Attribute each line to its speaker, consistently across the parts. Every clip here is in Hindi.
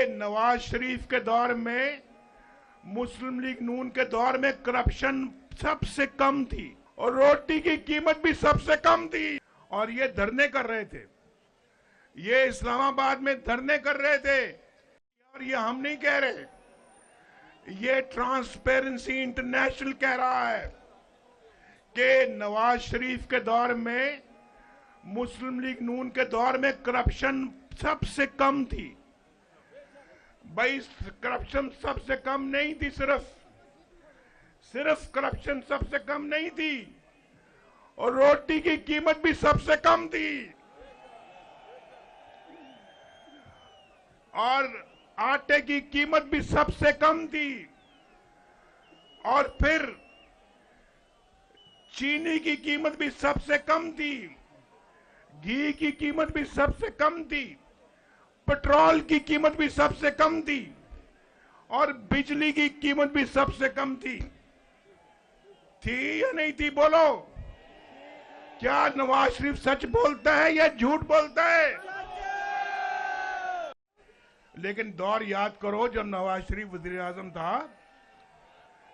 Speaker 1: नवाज शरीफ के दौर में, मुस्लिम लीग नून के दौर में करप्शन सबसे कम थी और रोटी की कीमत भी सबसे कम थी। और ये धरने कर रहे थे, ये इस्लामाबाद में धरने कर रहे थे। और ये हम नहीं कह रहे, ये ट्रांसपेरेंसी इंटरनेशनल कह रहा है कि नवाज शरीफ के दौर में, मुस्लिम लीग नून के दौर में करप्शन सबसे कम थी। भाई करप्शन सबसे कम नहीं थी, सिर्फ करप्शन सबसे कम नहीं थी और रोटी की कीमत भी सबसे कम थी और आटे की कीमत भी सबसे कम थी और फिर चीनी की कीमत भी सबसे कम थी, घी की कीमत भी सबसे कम थी, पेट्रोल की कीमत भी सबसे कम थी और बिजली की कीमत भी सबसे कम थी या नहीं थी? बोलो, क्या नवाज शरीफ सच बोलता है या झूठ बोलता है? लेकिन दौर याद करो, जब नवाज शरीफ वजीर आजम था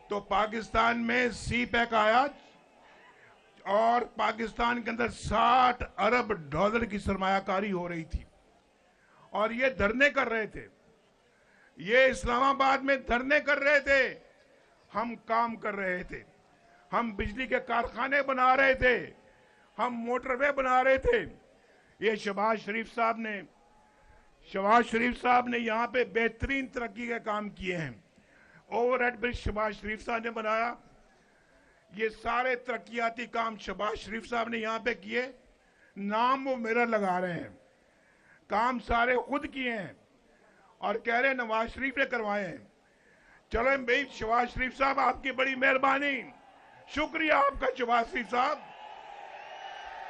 Speaker 1: तो पाकिस्तान में सी पैक आया और पाकिस्तान के अंदर 60 अरब डॉलर की सरमायाकारी हो रही थी और ये धरने कर रहे थे, ये इस्लामाबाद में धरने कर रहे थे। हम काम कर रहे थे, हम बिजली के कारखाने बना रहे थे, हम मोटरवे बना रहे थे। ये शहबाज शरीफ साहब ने यहाँ पे बेहतरीन तरक्की के काम किए हैं। ओवरहेड ब्रिज शहबाज शरीफ साहब ने बनाया, ये सारे तरक्याती काम शहबाज शरीफ साहब ने यहाँ पे किए। नाम वो मेरा लगा रहे हैं, काम सारे खुद किए हैं और कह रहे हैं नवाज शरीफ ने करवाए हैं। चलो भाई, शहबाज शरीफ साहब आपकी बड़ी मेहरबानी, शुक्रिया आपका शहबाज शरीफ साहब।